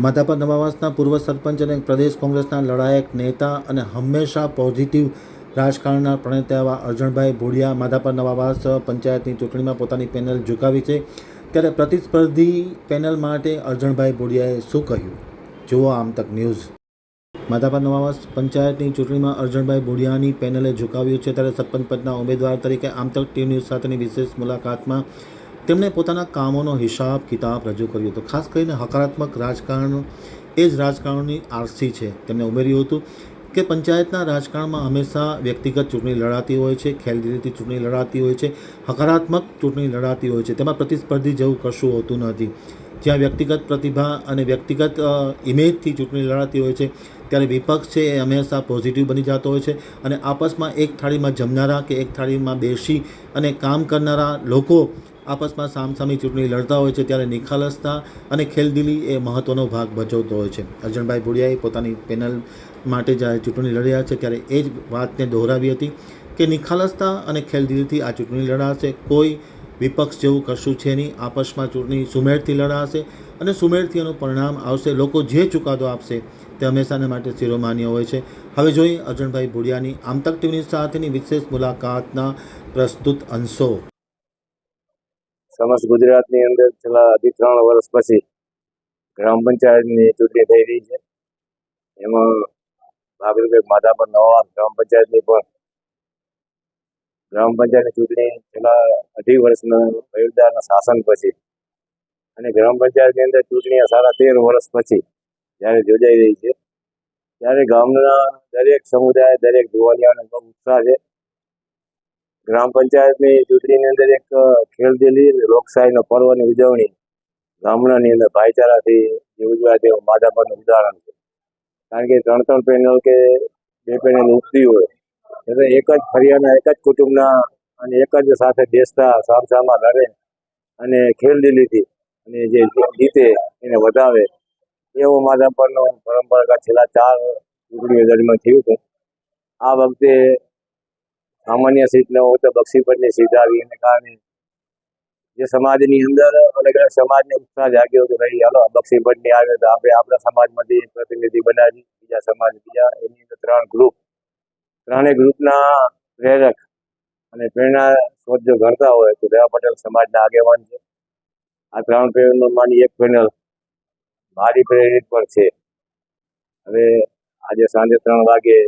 માધાપર નવાવાસના પૂર્વ સરપંચ અને પ્રદેશ કોંગ્રેસના લડાયક નેતા અને હંમેશા પોઝિટિવ રાજકારણના પ્રણેતા એવા અરજણભાઈ ભોળિયા માધાપર નવાવાસ પંચાયતની ચૂંટણીમાં પોતાની પેનલ ઝુકાવી છે. ત્યારે પ્રતિસ્પર્ધી પેનલ માટે અરજણભાઈ ભોળિયાએ શું કહ્યું, જુઓ આમતક ન્યૂઝ. માધાપર નવાવાસ પંચાયતની ચૂંટણીમાં અરજણભાઈ ભોળિયાની પેનલે ઝુકાવ્યું છે. ત્યારે સરપંચ પદના ઉમેદવાર તરીકે આમતક ટીવી ન્યૂઝ સાથેની વિશેષ મુલાકાતમાં તેમણે પોતાના કામોનો હિસાબ કિતાબ રજૂ કર્યો હતો. ખાસ કરીને હકારાત્મક રાજકારણ એ જ રાજકારણની આરસી છે. તેમણે ઉમેર્યું હતું કે પંચાયતના રાજકારણમાં હંમેશા વ્યક્તિગત ચૂંટણી લડાતી હોય છે, ખેલદિલીથી ચૂંટણી લડાતી હોય છે, હકારાત્મક ચૂંટણી લડાતી હોય છે. તેમાં પ્રતિસ્પર્ધી જેવું કશું હોતું નથી. જ્યાં વ્યક્તિગત પ્રતિભા અને વ્યક્તિગત ઇમેજથી ચૂંટણી લડાતી હોય છે, ત્યારે વિપક્ષ છે એ હંમેશા પોઝિટિવ બની જતો હોય છે અને આપસમાં એક થાળીમાં જમનારા કે એક થાળીમાં બેસી અને કામ કરનારા લોકો આપસમાં સામસામી ચૂંટણી લડતા હોય છે. ત્યારે નિખાલસતા અને ખેલદિલી એ મહત્ત્વનો ભાગ ભજવતો હોય છે. અરજણભાઈ ભોળિયાએ પોતાની પેનલ માટે જ્યારે ચૂંટણી લડી રહ્યા છે ત્યારે એ જ વાતને દોહરાવી હતી કે નિખાલસતા અને ખેલદિલીથી આ ચૂંટણી લડાશે. કોઈ વિપક્ષ જેવું કશું છે નહીં. આપસમાં ચૂંટણી સુમેળથી લડાશે અને સુમેળથી એનું પરિણામ આવશે. લોકો જે ચુકાદો આપશે તે હંમેશાને માટે શિરોમાન્ય હોય છે. હવે જોઈએ અરજણભાઈ ભોળિયાની આમતક ટીવી સાથેની વિશેષ મુલાકાતના પ્રસ્તુત અંશો. સમસ્ત ગુજરાતની અંદર છેલ્લા અઢી 3 વર્ષ પછી ગ્રામ પંચાયતની ચૂંટણી થઈ રહી છે. એમાં ભાગરૂપે માધાપર નવાવાસ ગ્રામ પંચાયતની ચૂંટણી છેલ્લા અઢી વર્ષના વહીવટદારના શાસન પછી અને ગ્રામ પંચાયતની અંદર ચૂંટણી સાડા 13 વર્ષ પછી જ્યારે યોજાઈ રહી છે, ત્યારે ગામના દરેક સમુદાય, દરેક જુવાનિયાનો બહુ ઉત્સાહ છે. ગ્રામ પંચાયતની ચૂંટણીની અંદર એક ખેલદિલી લોકશાહીનો પર્વની ઉજવણી ગામડાની અંદર ભાઈચારાથી જે ઉજવાય તેવું માધાપરનું ઉદાહરણ છે. કારણ કે 3 પેનલ કે 2 પેનલ ઉગતી હોય એટલે એક જ ફરિયાના, એક જ કુટુંબના અને એક જ સાથે બેસતા સામસામા લડે અને ખેલદિલીથી અને જે જીતે એને વધાવે એવો માધાપરનો પરંપરાગત છેલ્લા 4 ચૂંટણીઓ દરમિયાન થયું છે. આ વખતે સામાન્ય સીટ ન હોય તો બક્ષીપટની સીટ આવી, એને કારણે જે સમાજની અંદર અલગ અલગ સમાજને ઉત્સાહ જાગ્યો કે ભાઈ હાલો બક્ષીપટની આવે તો આપણે આપણા સમાજમાંથી પ્રતિનિધિ બનાવી, બીજા સમાજ બીજા. એની અંદર 3 ગ્રુપ, 3 ગ્રુપના પ્રેરક અને પ્રેરણા સ્ત્રોત જો ગણતા હોય તો દેવા પટેલ સમાજના આગેવાન છે. આ 3 પેનલમાંની એક પેનલ મારી પ્રેરિત પર છે. હવે આજે સાંજે 3 વાગે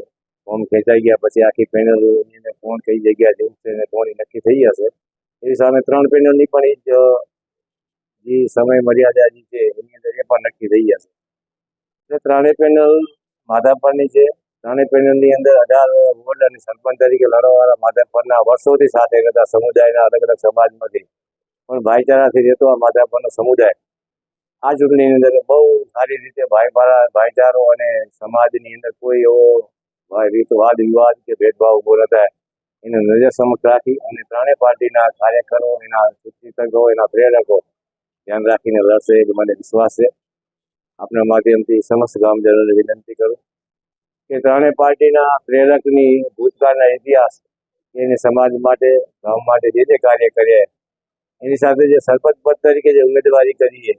ફોર્મ ખેંચાઈ ગયા પછી આખી પેનલની અંદર કોણ કઈ જગ્યા જવું છે અને કોણ નક્કી થઈ જશે. એની સામે 3 પેનલની પણ એ જ જે સમય મર્યાદા જે છે એની અંદર એ પણ નક્કી થઈ જશે. એટલે 3 પેનલ માધાપરની છે. 3 પેનલની અંદર 18 વોર્ડ અને સરપંચ તરીકે લડવાવાળા માધાપરના વર્ષોથી સાથે રહેતા સમુદાયના અલગ અલગ સમાજમાંથી પણ ભાઈચારાથી રહેતો આ માધાપરનો સમુદાય આ ચૂંટણીની અંદર બહુ સારી રીતે ભાઈચારો અને સમાજની અંદર કોઈ એવો વાદ વિવાદ કે ભેદભાવ ઉભો ન થાય એને નજર સમક્ષ રાખી અને 3 પાર્ટીના કાર્યકરો, એના સૂચિતકો, એના પ્રેરકો ધ્યાન રાખીને લડશે એ મને વિશ્વાસ છે. આપના માધ્યમથી સમસ્ત ગામજનોને વિનંતી કરું કે 3 પાર્ટીના પ્રેરકની ભૂતકાળના ઇતિહાસ એને સમાજ માટે, ગામ માટે જે કાર્ય કર્યા એની સાથે જે સરપંચ પદ તરીકે જે ઉમેદવારી કરીએ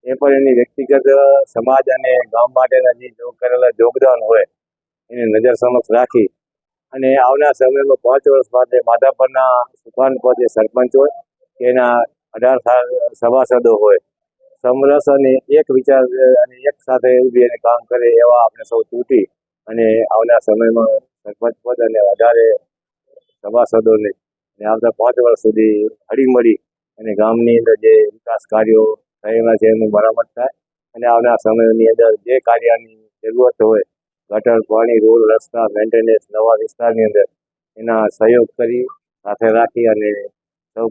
એ પણ એની વ્યક્તિગત સમાજ અને ગામ માટેના જે કરેલા યોગદાન હોય એને નજર સમક્ષ રાખી અને આવનાર સમયમાં 5 વર્ષ માટે માધાપરના સુકાન પદ જે સરપંચ હોય કે એના 18 સભાસદો હોય સમરસ અને એક વિચાર અને એક સાથે ઉભી અને કામ કરે એવા આપણે સૌ તૂટી અને આવનાર સમયમાં સરપંચ પદ અને 18 સભાસદોને આવતા 5 વર્ષ સુધી હળીમળી અને ગામની અંદર જે વિકાસ કાર્યો થયેલા છે એનું મરામત થાય અને આવનાર સમયની અંદર જે કાર્યની જરૂરત હોય, ગટર, પાણી, રોડ, રસ્તા, મેન્ટેનન્સ, નવા વિસ્તારની અંદર એના સહયોગ કરી સાથે રાખી અને સૌ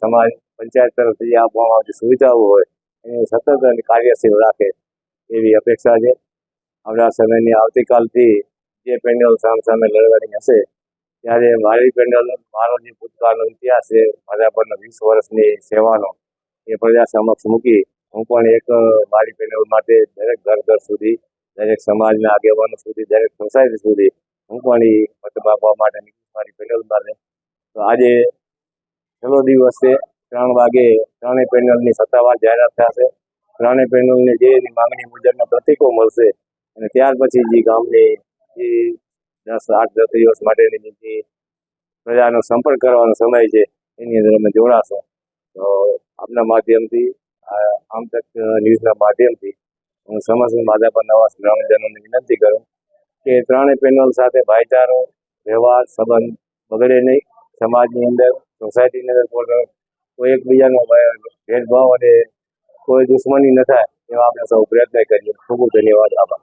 સમાજ પંચાયત તરફથી આપવામાં આવતી સુવિધાઓ હોય એને સતત અને કાર્યશીલ રાખે એવી અપેક્ષા છે. આવનાર સમયની આવતીકાલથી જે પેનલ સામે લડવાની હશે ત્યારે મારી પેનલ, મારો જે ભૂતકાળનો ઇતિહાસ છે માધાપરનો 20 વર્ષની સેવાનો એ પ્રજા સમક્ષ મૂકી હું પણ એક મારી પેનલ માટે દરેક ઘર સુધી, દરેક સમાજના આગેવાનો સુધી, દરેક સોસાયટી સુધી હું પણ એ મત માગવા માટે મારી પેનલ માટે. તો આજે છેલ્લો દિવસ છે. 3 વાગે 3 પેનલની સત્તાવાર જાહેરાત થશે ત્રણેય પેનલને જે એની માંગણી મુજબના પ્રતિકો મળશે અને ત્યાર પછી જે ગામની જે 10-8 દિવસ માટેની જે પ્રજાનો સંપર્ક કરવાનો સમય છે એની અંદર અમે જોડાશો. તો આપના માધ્યમથી આમ તક ન્યૂઝના માધ્યમથી હું સમસ્ત માધાપર નવાસ ગ્રામજનોને વિનંતી કરું કે ત્રણેય પેનલ સાથે ભાઈચારો, વ્યવહાર, સંબંધ બગડે નહીં. સમાજની અંદર, સોસાયટીની અંદર કોઈ એકબીજાનો ભેદભાવ અને કોઈ દુશ્મની ન થાય એવા આપણે સૌ પ્રયત્ન કરીએ. ખૂબ ખૂબ ધન્યવાદ. આભાર.